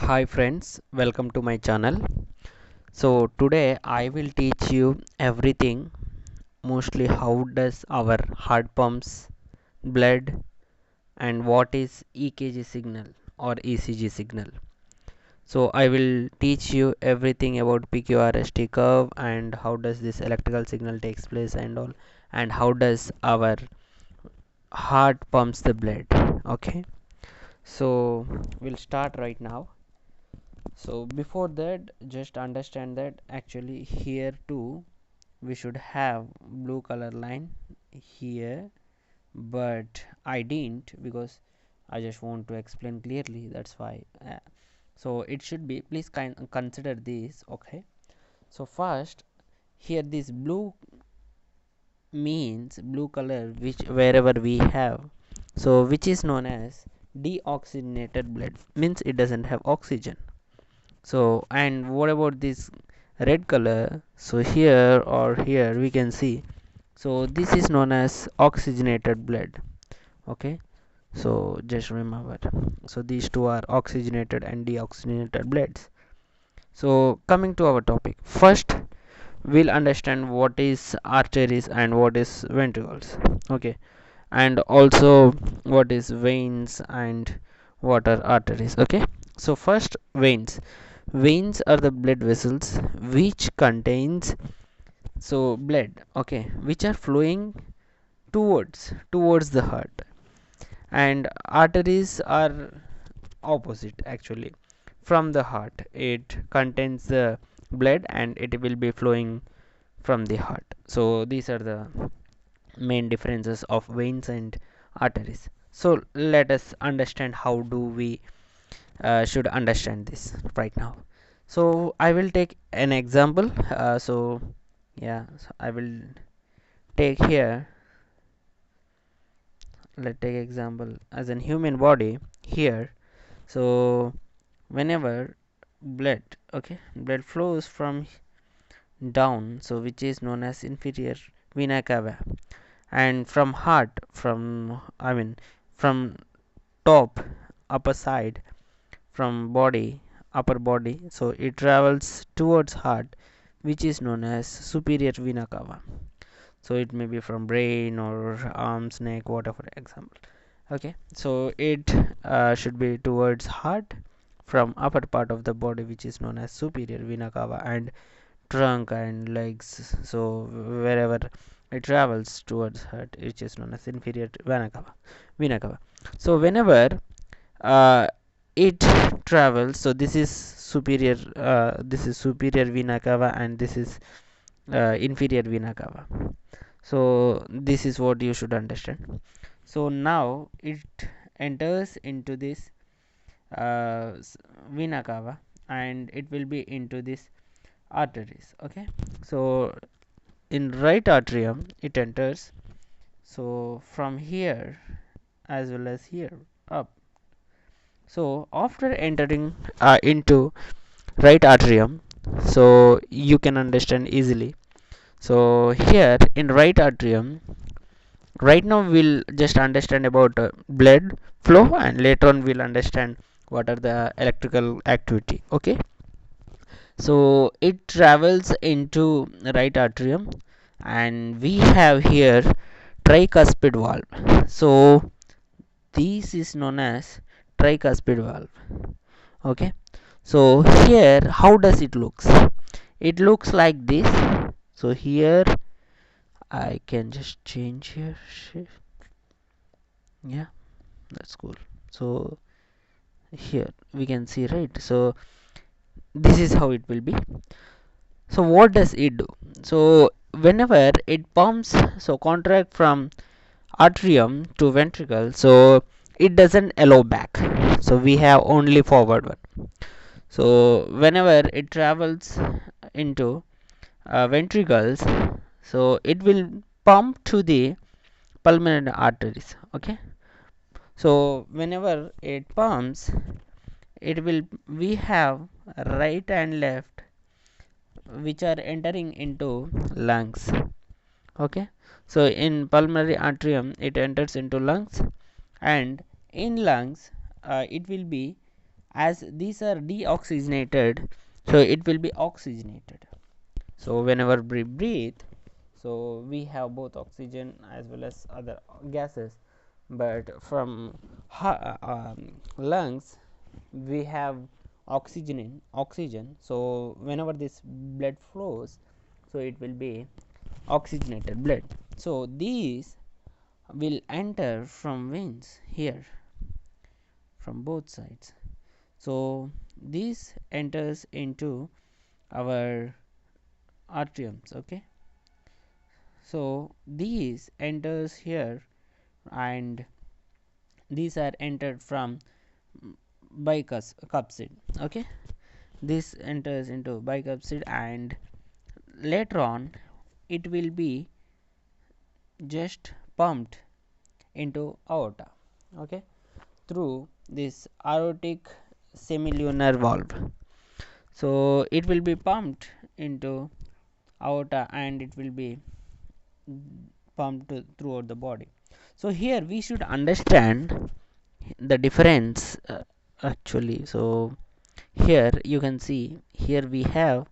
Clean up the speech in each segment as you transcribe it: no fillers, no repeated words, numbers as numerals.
Hi friends, welcome to my channel. So today I will teach you everything, mostly how does our heart pumps blood and what is EKG signal or ECG signal. So I will teach you everything about PQRST curve and how does this electrical signal takes place and all, and how does our heart pumps the blood. Okay, so we'll start right now. So before that, just understand that actually here too we should have blue color line here, but I didn't because I just want to explain clearly, that's why. So it should be, please consider this. Okay, so first here this blue means blue color which wherever we have, so which is known as deoxygenated blood, means it doesn't have oxygen. So and what about this red color? So here or here we can see, so this is known as oxygenated blood. Okay, so just remember, so these two are oxygenated and deoxygenated bloods. So coming to our topic, first we'll understand what is arteries and what is ventricles. Okay, and also what is veins and what are arteries. Okay, so first veins. Veins are the blood vessels which contains so blood, okay, which are flowing towards the heart, and arteries are opposite actually from the heart. It contains the blood and it will be flowing from the heart. So these are the main differences of veins and arteries. So let us understand how do we should understand this right now. So I will take an example. So yeah, so I will take here, let's take example as an human body here. So whenever blood, okay, blood flows from down, so which is known as inferior vena cava, and from heart, from from top, upper side, from body, upper body, so it travels towards heart, which is known as superior vena cava. So it may be from brain or arms, neck, whatever example. Okay, so it should be towards heart from upper part of the body, which is known as superior vena cava, and trunk and legs, so wherever it travels towards heart, which is known as inferior vena cava. So whenever uh, it travels, so this is superior vena cava and this is inferior vena cava. So this is what you should understand. So now it enters into this vena cava and it will be into this arteries. Okay, so in right atrium it enters, so from here as well as here up. So after entering into right atrium, so you can understand easily. So here in right atrium, right now we'll just understand about blood flow, and later on we'll understand what are the electrical activity. Okay, so it travels into right atrium and we have here tricuspid valve. So this is known as tricuspid valve. Okay, so here how does it looks? It looks like this. So here I can just change here shift. Yeah, that's cool. So here we can see, right? So this is how it will be. So what does it do? So whenever it pumps, so contract from atrium to ventricle, so it doesn't allow back, so we have only forward one. So whenever it travels into ventricles, so it will pump to the pulmonary arteries. Okay, so whenever it pumps, it will, we have right and left which are entering into lungs. Okay, so in pulmonary atrium it enters into lungs, and in lungs it will be as these are deoxygenated, so it will be oxygenated. So whenever we breathe, so we have both oxygen as well as other gases, but from lungs we have oxygen. So whenever this blood flows, so it will be oxygenated blood. So these will enter from veins here, from both sides. So this enters into our arteriums. Okay, so these enters here, and these are entered from bicuspid. Okay, this enters into bicuspid, and later on it will be just pumped into aorta. Okay, through this aortic semilunar valve. So it will be pumped into aorta, and it will be pumped throughout the body. So here we should understand the difference, actually. So here you can see, here we have,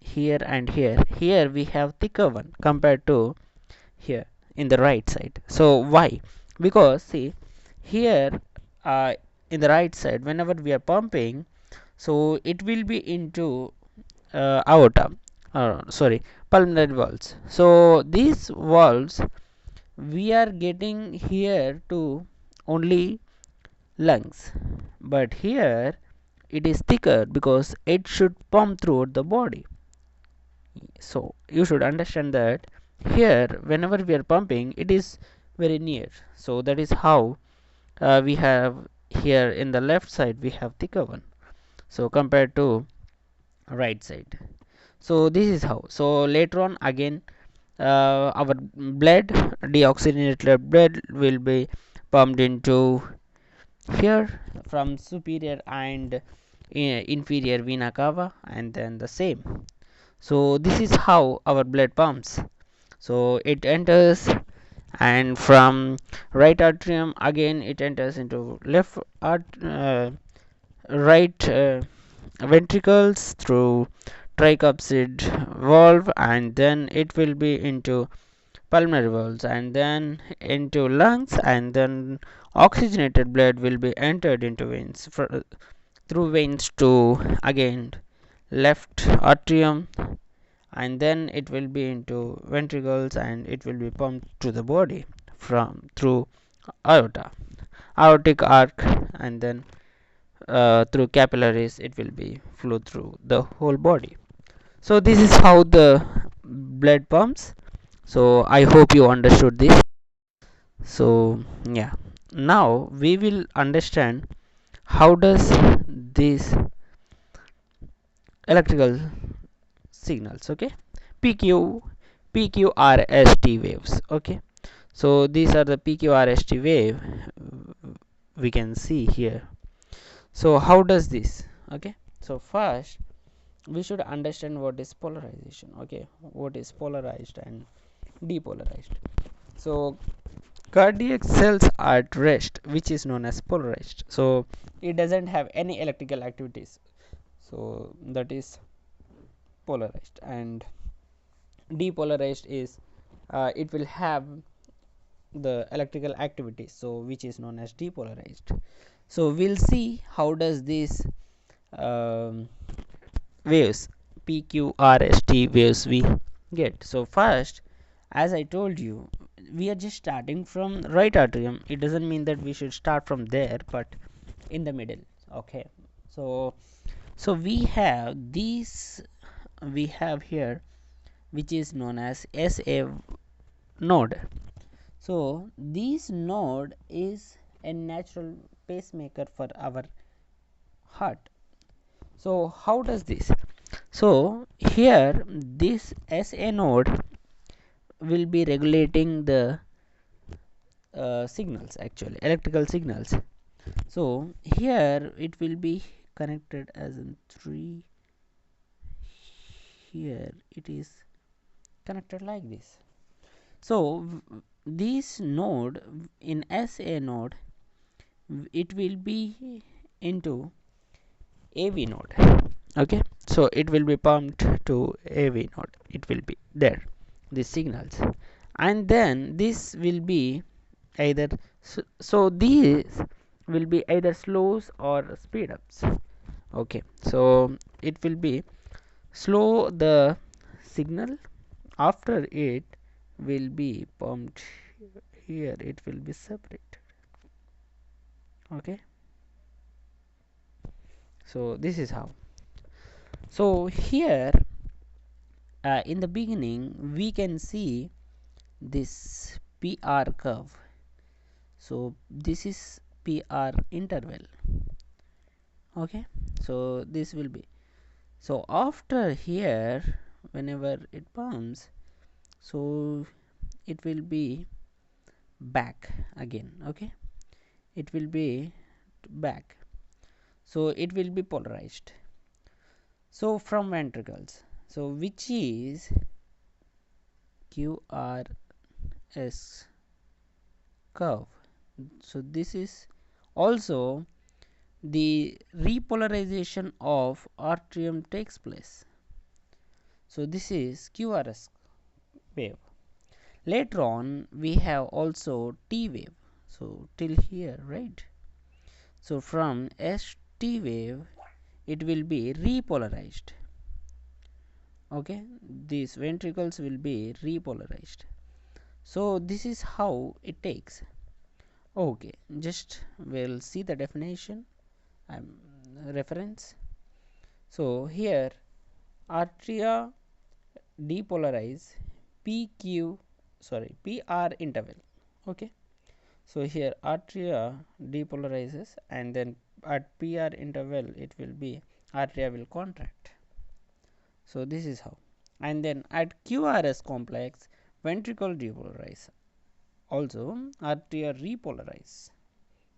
here and here we have thicker one compared to here in the right side. So why? Because see, here in the right side, whenever we are pumping, so it will be into aorta, sorry, pulmonary valves. So these valves we are getting here to only lungs, but here it is thicker because it should pump throughout the body. So you should understand that here whenever we are pumping, it is very near. So that is how we have here in the left side we have thicker one, so compared to right side. So this is how. So later on again, our blood, deoxygenated blood, will be pumped into here from superior and inferior vena cava, and then the same. So this is how our blood pumps. So it enters, and from right atrium again it enters into left right ventricles through tricuspid valve, and then it will be into pulmonary valves, and then into lungs, and then oxygenated blood will be entered into veins through veins to again left atrium, and then it will be into ventricles, and it will be pumped to the body from through aorta, aortic arc, and then through capillaries it will be flow through the whole body. So this is how the blood pumps. So I hope you understood this. So yeah, now we will understand how does this electrical signals. Okay, pq pqrst waves. Okay, so these are the pqrst wave we can see here. So how does this? Okay, so first we should understand what is polarization. Okay, what is polarized and depolarized. So cardiac cells are at rest, which is known as polarized. So it doesn't have any electrical activities, so that is polarized. And depolarized is it will have the electrical activity, so which is known as depolarized. So we'll see how does this um, waves, pqrst waves, we get. So first, as I told you, we are just starting from right atrium. It doesn't mean that we should start from there, but in the middle. Okay, so we have these, we have here, which is known as SA node. So this node is a natural pacemaker for our heart. So how does this? So here this SA node will be regulating the signals, actually electrical signals. So here it will be connected as in 3. Here it is connected like this. So this node in SA node, it will be into AV node. Okay, so it will be pumped to AV node. It will be there, these signals, and then this will be either so these will be either slows or speed ups. Okay, so it will be slow the signal, after it will be pumped here, it will be separated. Okay, so this is how. So here in the beginning we can see this PR curve. So this is PR interval. Okay, so this will be, so after here whenever it pumps, so it will be back again. Okay, it will be back, so it will be polarized. So from ventricles, so which is QRS curve, so this is also the repolarization of atrium takes place. So this is QRS wave. Later on we have also T wave, so till here, right? So from ST wave it will be repolarized. Okay, these ventricles will be repolarized. So this is how it takes. Okay, just we'll see the definition, reference. So here atria depolarize PR interval. Okay, so here atria depolarizes, and then at PR interval it will be atria will contract. So this is how. And then at QRS complex ventricle depolarize, also atria repolarize.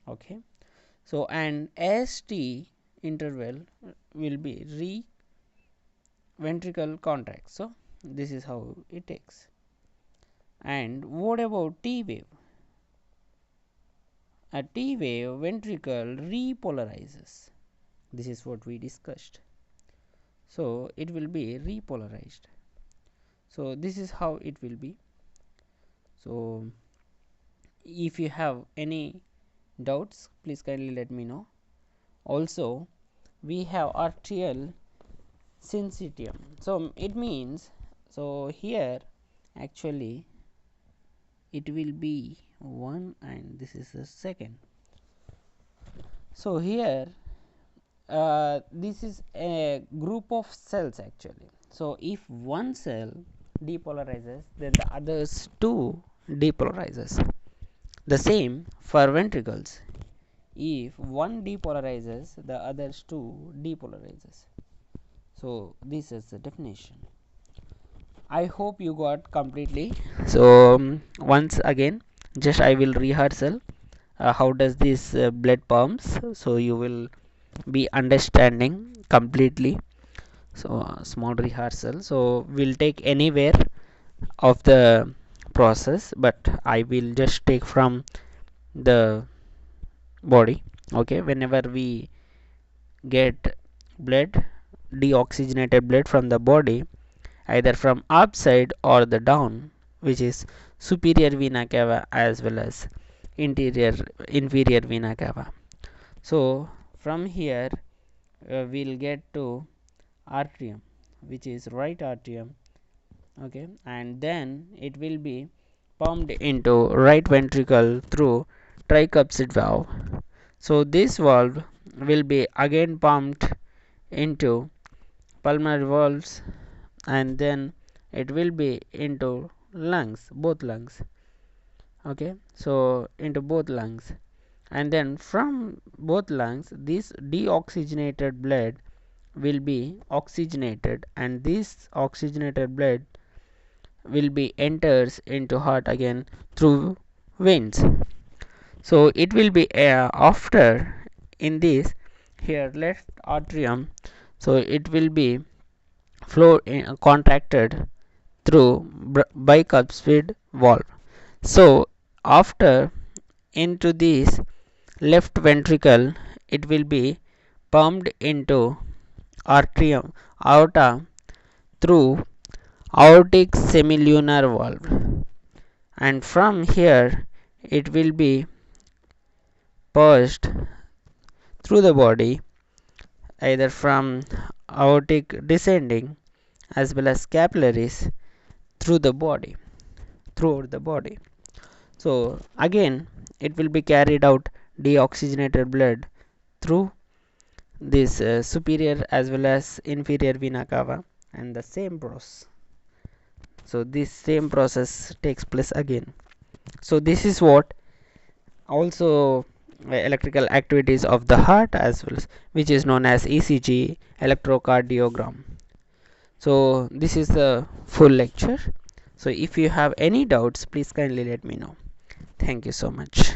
Okay, so and ST interval will be ventricle contract. So this is how it takes. And what about T wave? A T wave ventricle repolarizes. This is what we discussed. So it will be repolarized. So this is how it will be. So if you have any doubts, please kindly let me know. Also we have arterial syncytium. So it means, so here actually it will be 1 and this is the second. So here this is a group of cells actually. So if one cell depolarizes, then the others two depolarizes. The same for ventricles. If one depolarizes, the others two depolarizes. So this is the definition. I hope you got completely. So once again, just I will rehearsal how does this blood pumps, so you will be understanding completely. So small rehearsal, so we'll take anywhere of the process, but I will just take from the body. Okay, whenever we get blood, deoxygenated blood from the body, either from upside or the down, which is superior vena cava as well as inferior vena cava. So from here we'll get to atrium, which is right atrium. Okay, and then it will be pumped into right ventricle through tricuspid valve. So this valve will be again pumped into pulmonary valves, and then it will be into lungs, both lungs. Okay, so into both lungs, and then from both lungs this deoxygenated blood will be oxygenated, and this oxygenated blood will be enters into heart again through veins. So it will be after in this here left atrium, so it will be flow contracted through bicuspid valve. So after into this left ventricle it will be pumped into arterium aorta through aortic semilunar valve, and from here it will be passed through the body, either from aortic descending as well as capillaries through the body, throughout the body. So again it will be carried out deoxygenated blood through this superior as well as inferior vena cava, and the same process. So this same process takes place again. So this is what also electrical activities of the heart as well as, which is known as ECG, electrocardiogram. So this is the full lecture. So if you have any doubts, please kindly let me know. Thank you so much.